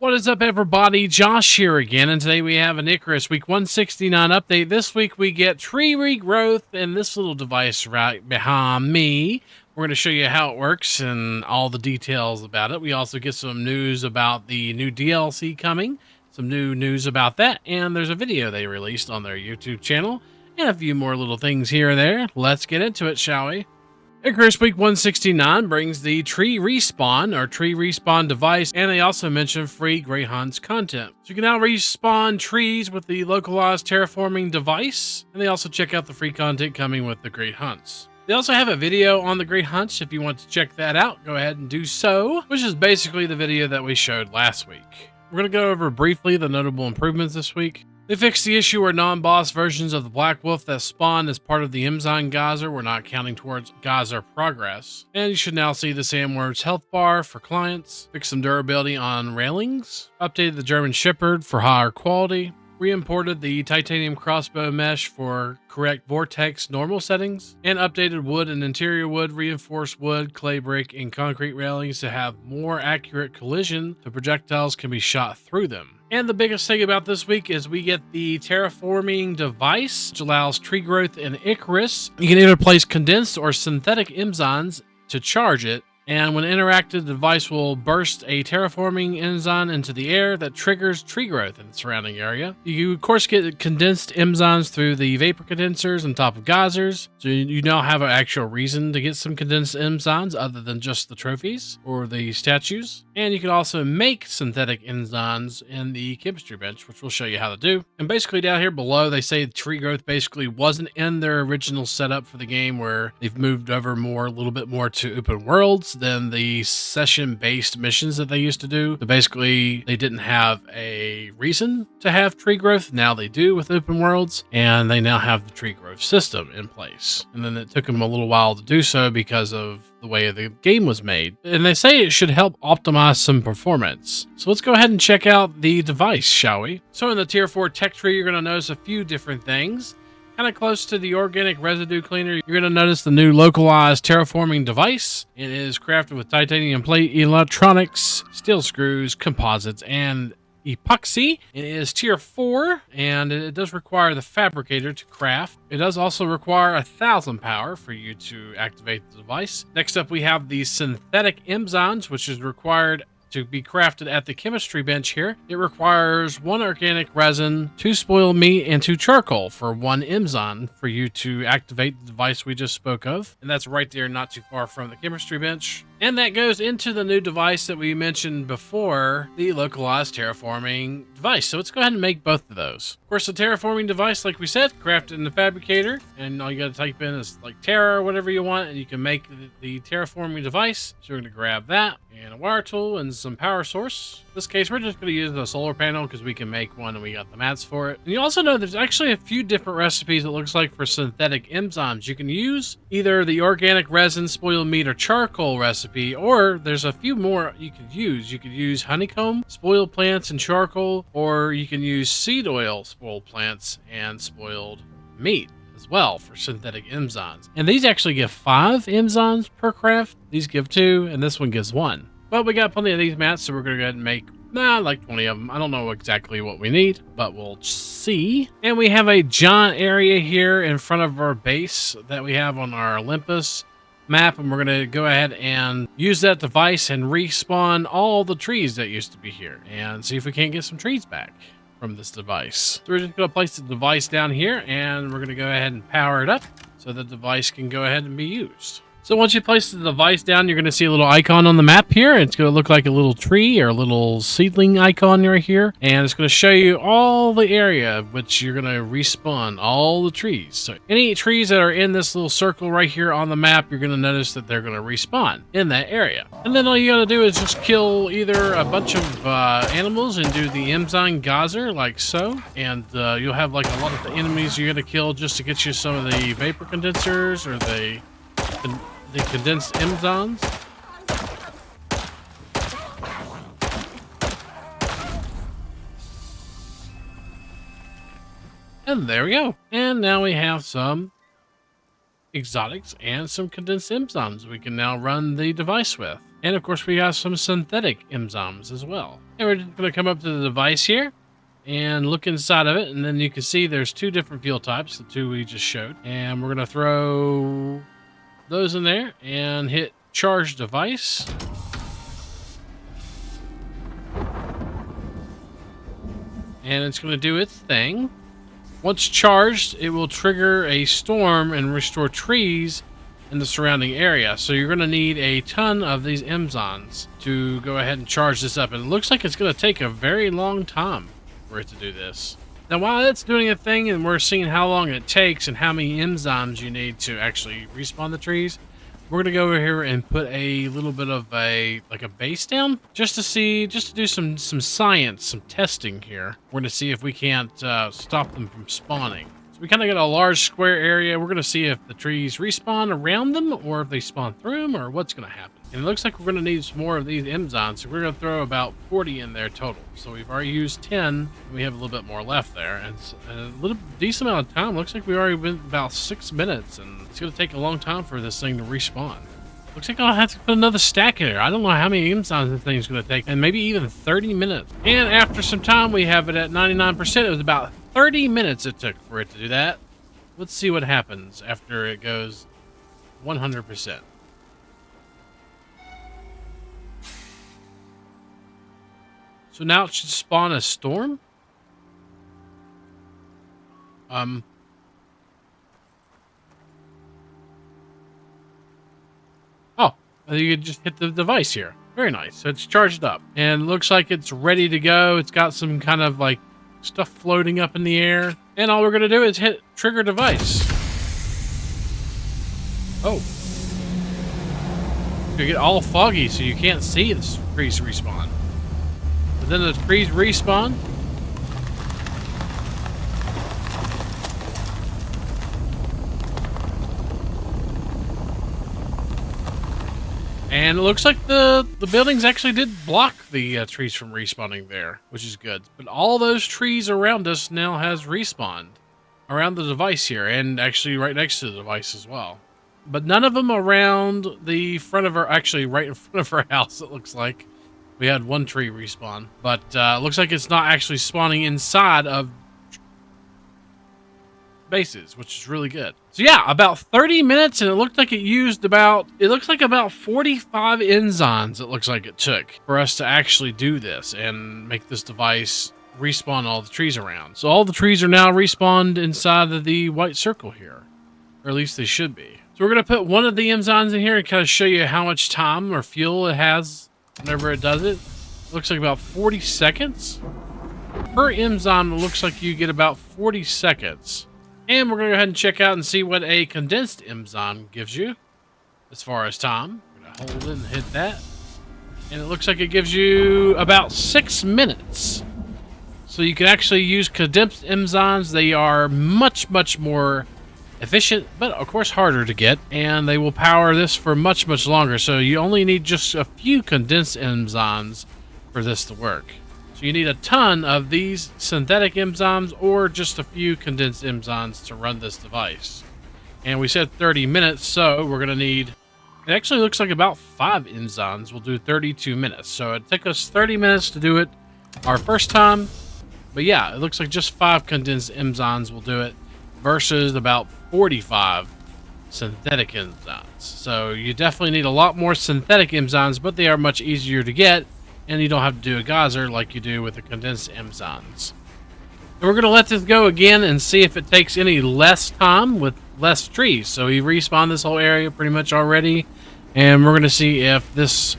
What is up, everybody? Josh here again, and today we have an Icarus Week 169 update. This week we get tree regrowth and this little device right behind me. We're going to show you how it works and all the details about it. We also get some news about the new DLC coming, some new news about that, and there's a video they released on their YouTube channel, and a few more little things here and there. Let's get into it, shall we? Icarus Week 169 brings the tree respawn device, and they also mention free Grey Hunts content. So you can now respawn trees with the Localized Terraforming device, and they also check out the free content coming with the Great Hunts. They also have a video on the Great Hunts. If you want to check that out, go ahead and do so, which is basically the video that we showed last week. We're going to go over briefly the notable improvements this week. They fixed the issue where non-boss versions of the Black Wolf that spawned as part of the Enzyme geyser were not counting towards geyser progress. And you should now see the Sandworm's health bar for clients, fixed some durability on railings, updated the German Shepherd for higher quality, re-imported the titanium crossbow mesh for correct vortex normal settings, and updated wood and interior wood, reinforced wood, clay brick, and concrete railings to have more accurate collision so projectiles can be shot through them. And the biggest thing about this week is we get the terraforming device, which allows tree growth in Icarus. You can either place condensed or synthetic enzymes to charge it, and when interacted, the device will burst a terraforming enzyme into the air that triggers tree growth in the surrounding area. You, of course, get condensed enzymes through the vapor condensers on top of geysers, so you now have an actual reason to get some condensed enzymes other than just the trophies or the statues. And you can also make synthetic enzymes in the chemistry bench, which we'll show you how to do. And basically down here below, they say tree growth basically wasn't in their original setup for the game, where they've moved over a little bit more to open worlds than the session-based missions that they used to do. So basically, they didn't have a reason to have tree growth. Now they do with open worlds, and they now have the tree growth system in place. And then it took them a little while to do so because of the way the game was made. And they say it should help optimize some performance. So let's go ahead and check out the device, shall we? So in the Tier 4 tech tree, you're going to notice a few different things. Kind of close to the organic residue cleaner, you're going to notice the new Localized Terraforming device. It is crafted with titanium plate electronics, steel screws, composites, and epoxy. It is Tier 4, and it does require the fabricator to craft. It does also require 1,000 power for you to activate the device. Next up, we have the synthetic enzymes, which is required to be crafted at the chemistry bench here. It requires 1 organic resin, 2 spoiled meat, and 2 charcoal for 1 enzyme for you to activate the device we just spoke of. And that's right there, not too far from the chemistry bench. And that goes into the new device that we mentioned before, the Localized Terraforming device. So let's go ahead and make both of those. Of course, the terraforming device, like we said, crafted in the fabricator, and all you got to type in is like Terra or whatever you want, and you can make the terraforming device. So we're going to grab that and a wire tool and some power source. In this case, we're just going to use the solar panel because we can make one and we got the mats for it. And you also know there's actually a few different recipes, it looks like, for synthetic enzymes. You can use either the organic resin, spoiled meat, or charcoal recipe, or there's a few more you could use. You could use honeycomb, spoiled plants, and charcoal, or you can use seed oil, spoiled plants, and spoiled meat as well for synthetic enzymes. And these actually give 5 enzymes per craft. These give 2, and this one gives 1. But we got plenty of these mats, so we're going to go ahead and make like 20 of them. I don't know exactly what we need, but we'll see. And we have a giant area here in front of our base that we have on our Olympus map, and we're going to go ahead and use that device and respawn all the trees that used to be here and see if we can't get some trees back from this device. So we're just going to place the device down here, and we're going to go ahead and power it up so the device can go ahead and be used. So once you place the device down, you're going to see a little icon on the map here. It's going to look like a little tree or a little seedling icon right here. And it's going to show you all the area which you're going to respawn all the trees. So any trees that are in this little circle right here on the map, you're going to notice that they're going to respawn in that area. And then all you got to do is just kill either a bunch of animals and do the enzyme geyser like so. And you'll have like a lot of the enemies you're going to kill just to get you some of the vapor condensers or the condensed enzymes. And there we go. And now we have some exotics and some condensed enzymes we can now run the device with. And of course we have some synthetic enzymes as well. And we're just going to come up to the device here and look inside of it. And then you can see there's two different fuel types, the two we just showed. And we're going to throw those in there and hit charge device. And it's going to do its thing. Once charged, it will trigger a storm and restore trees in the surrounding area. So you're going to need a ton of these Enzymes to go ahead and charge this up. And it looks like it's going to take a very long time for it to do this. Now, while it's doing a thing and we're seeing how long it takes and how many Enzymes you need to actually respawn the trees, we're going to go over here and put a little bit of a base down just to do some science, some testing here. We're going to see if we can't stop them from spawning. So we kind of got a large square area. We're going to see if the trees respawn around them or if they spawn through them or what's going to happen. And it looks like we're going to need some more of these Enzymes. So we're going to throw about 40 in there total. So we've already used 10. And we have a little bit more left there. And it's a little decent amount of time. Looks like we already been about 6 minutes. And it's going to take a long time for this thing to respawn. Looks like I'll have to put another stack in there. I don't know how many Enzymes this thing's going to take. And maybe even 30 minutes. And after some time, we have it at 99%. It was about 30 minutes it took for it to do that. Let's see what happens after it goes 100%. So now it should spawn a storm? Oh, you could just hit the device here. Very nice. So it's charged up and looks like it's ready to go. It's got some kind of like stuff floating up in the air. And all we're going to do is hit trigger device. Oh. You get all foggy so you can't see the trees respawn. But then the trees respawn. And it looks like the buildings actually did block the trees from respawning there, which is good. But all those trees around us now has respawned around the device here, and actually right next to the device as well. But none of them around the front of our, actually right in front of our house, it looks like. We had one tree respawn, but looks like it's not actually spawning inside of bases, which is really good. So yeah, about 30 minutes, and it looked like it used about 45 enzymes, it looks like it took for us to actually do this and make this device respawn all the trees around. So all the trees are now respawned inside of the white circle here, or at least they should be. So we're going to put one of the enzymes in here and kind of show you how much time or fuel it has whenever it does it. Looks like about 40 seconds. Per enzyme, it looks like you get about 40 seconds. And we're going to go ahead and check out and see what a condensed enzyme gives you as far as time. We're going to hold it and hit that. And it looks like it gives you about 6 minutes. So you can actually use condensed enzymes. They are much, much more efficient, but of course harder to get. And they will power this for much, much longer. So you only need just a few condensed enzymes for this to work. So you need a ton of these synthetic enzymes or just a few condensed enzymes to run this device. And we said 30 minutes, so we're going to need, it actually looks like about 5 enzymes will do 32 minutes. So it took us 30 minutes to do it our first time. But yeah, it looks like just 5 condensed enzymes will do it versus about 45 synthetic enzymes. So you definitely need a lot more synthetic enzymes, but they are much easier to get. And you don't have to do a geyser like you do with the condensed enzymes. And we're going to let this go again and see if it takes any less time with less trees. So we respawned this whole area pretty much already. And we're going to see if this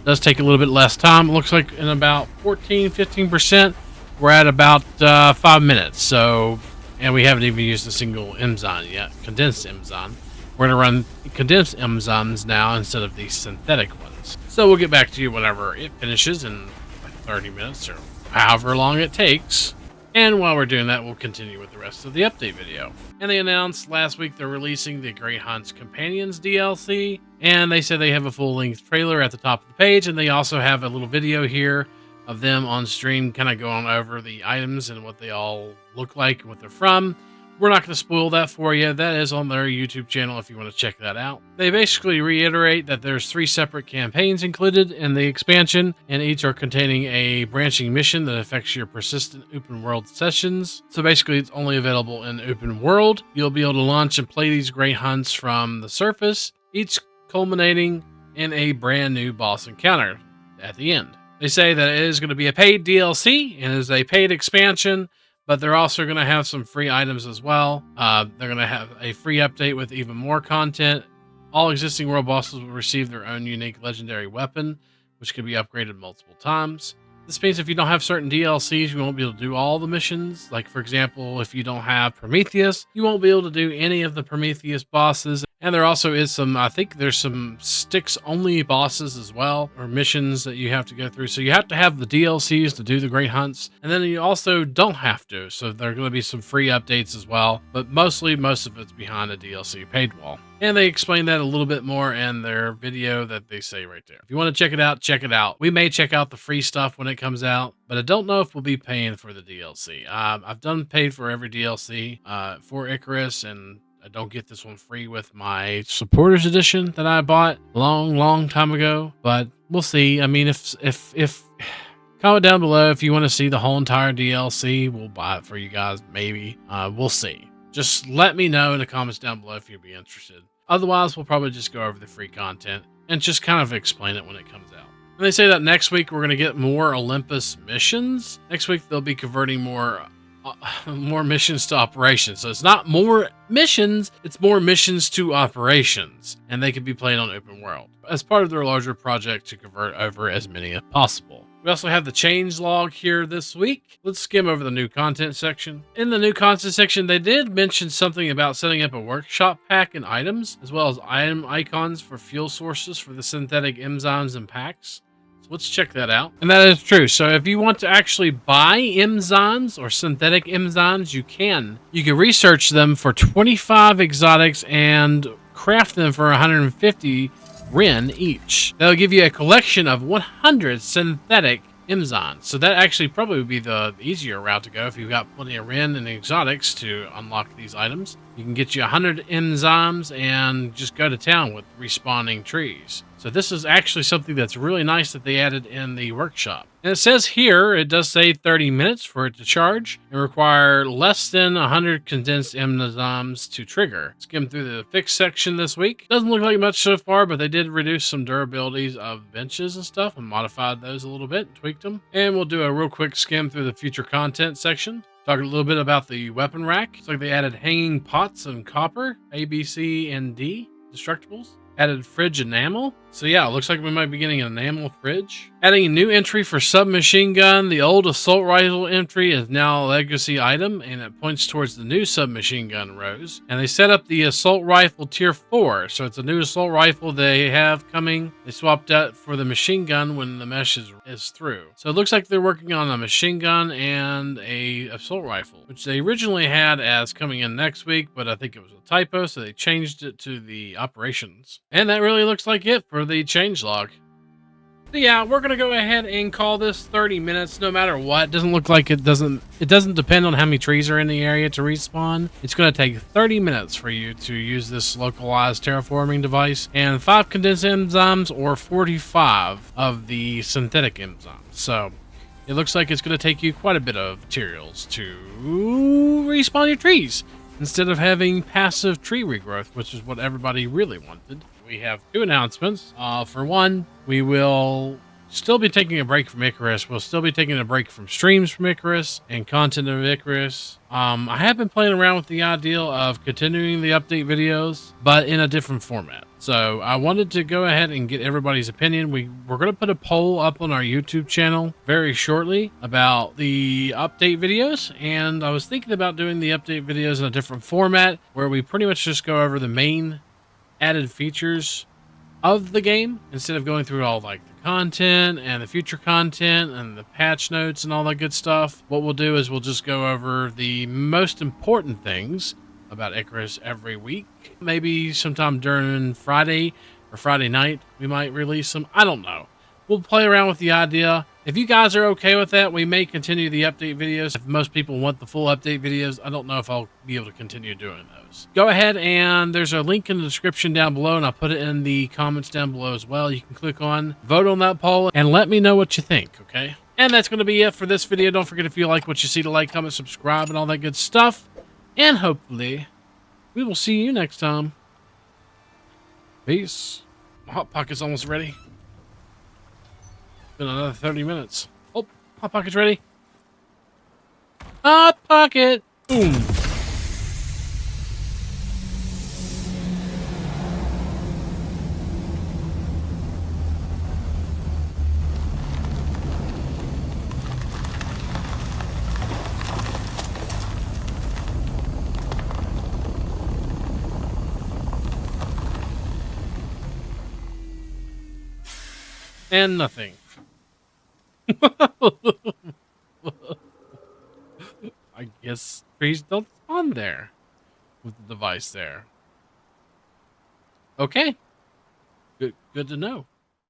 does take a little bit less time. It looks like in about 15%, we're at about 5 minutes. So, and we haven't even used a single enzyme yet, condensed enzyme. We're going to run condensed enzymes now instead of the synthetic ones. So we'll get back to you whenever it finishes in like 30 minutes or however long it takes. And while we're doing that, we'll continue with the rest of the update video. And they announced last week they're releasing the Great Hunt's Companions DLC. And they said they have a full-length trailer at the top of the page. And they also have a little video here of them on stream kind of going over the items and what they all look like and what they're from. We're not going to spoil that for you. That is on their YouTube channel if you want to check that out. They basically reiterate that there's 3 separate campaigns included in the expansion, and each are containing a branching mission that affects your persistent open world sessions. So basically it's only available in open world. You'll be able to launch and play these great hunts from the surface, each culminating in a brand new boss encounter at the end. They say that it is going to be a paid DLC and is a paid expansion, but they're also going to have some free items as well. They're going to have a free update with even more content. All existing world bosses will receive their own unique legendary weapon, which can be upgraded multiple times. This means if you don't have certain DLCs, you won't be able to do all the missions. Like, for example, if you don't have Prometheus, you won't be able to do any of the Prometheus bosses. And there also is some, I think there's some Styx-only bosses as well, or missions that you have to go through. So you have to have the DLCs to do the great hunts. And then you also don't have to. So there are going to be some free updates as well. But most of it's behind a DLC paid wall. And they explain that a little bit more in their video that they say right there. If you want to check it out, check it out. We may check out the free stuff when it comes out, but I don't know if we'll be paying for the DLC. I've done paid for every DLC for Icarus, and I don't get this one free with my supporters edition that I bought long time ago, but we'll see. I mean, if comment down below if you want to see the whole entire DLC, we'll buy it for you guys. Maybe we'll see. Just let me know in the comments down below if you'd be interested. Otherwise, we'll probably just go over the free content and just kind of explain it when it comes out. And they say that next week we're going to get more Olympus missions. Next week they'll be converting more missions to operations. So it's not more missions, it's more missions to operations. And they can be played on open world as part of their larger project to convert over as many as possible. We also have the Change Lawg here this week. Let's skim over the new content section. In the new content section, they did mention something about setting up a workshop pack and items, as well as item icons for fuel sources for the synthetic enzymes and packs. So let's check that out. And that is true. So if you want to actually buy enzymes or synthetic enzymes, you can. You can research them for 25 exotics and craft them for 150 Ren each. That'll give you a collection of 100 synthetic enzymes. So that actually probably would be the easier route to go if you've got plenty of Ren and exotics to unlock these items. You can get you 100 enzymes and just go to town with respawning trees. So this is actually something that's really nice that they added in the workshop. And it says here, it does say 30 minutes for it to charge and require less than 100 condensed enzymes to trigger. Skim through the fixed section this week. Doesn't look like much so far, but they did reduce some durabilities of benches and stuff and modified those a little bit and tweaked them. And we'll do a real quick skim through the future content section. Talking a little bit about the weapon rack. It's like they added hanging pots and copper, A, B, C, and D destructibles. Added fridge enamel. So yeah, it looks like we might be getting an enamel fridge. Adding a new entry for submachine gun. The old assault rifle entry is now a legacy item, and it points towards the new submachine gun rows. And they set up the assault rifle tier 4. So it's a new assault rifle they have coming. They swapped that for the machine gun when the mesh is through. So it looks like they're working on a machine gun and a assault rifle, which they originally had as coming in next week, but I think it was a typo, so they changed it to the operations. And that really looks like it for the Change Lawg. So yeah, we're gonna go ahead and call this 30 minutes no matter what. Doesn't look like it doesn't depend on how many trees are in the area to respawn. It's gonna take 30 minutes for you to use this localized terraforming device, and 5 condensed enzymes or 45 of the synthetic enzymes. So it looks like it's gonna take you quite a bit of materials to respawn your trees, instead of having passive tree regrowth, which is what everybody really wanted. We have 2 announcements. For one, we will still be taking a break from Icarus. We'll still be taking a break from streams from Icarus and content of Icarus. I have been playing around with the idea of continuing the update videos, but in a different format. So I wanted to go ahead and get everybody's opinion. We're going to put a poll up on our YouTube channel very shortly about the update videos. And I was thinking about doing the update videos in a different format where we pretty much just go over the main added features of the game instead of going through all like the content and the future content and the patch notes and all that good stuff. What we'll do is we'll just go over the most important things about Icarus every week. Maybe sometime during Friday or Friday night we might release them. I don't know. We'll play around with the idea If you guys are okay with that, we may continue the update videos. If most people want the full update videos, I don't know if I'll be able to continue doing those. Go ahead, and there's a link in the description down below, and I'll put it in the comments down below as well. You can click on, vote on that poll, and let me know what you think, okay? And that's going to be it for this video. Don't forget, if you like what you see, to like, comment, subscribe, and all that good stuff. And hopefully, we will see you next time. Peace. My Hot Pocket's almost ready. Been another 30 minutes. Oh, Hot Pocket's ready. Hot Pocket! Boom. And nothing. I guess trees don't spawn there with the device there. Okay. Good to know.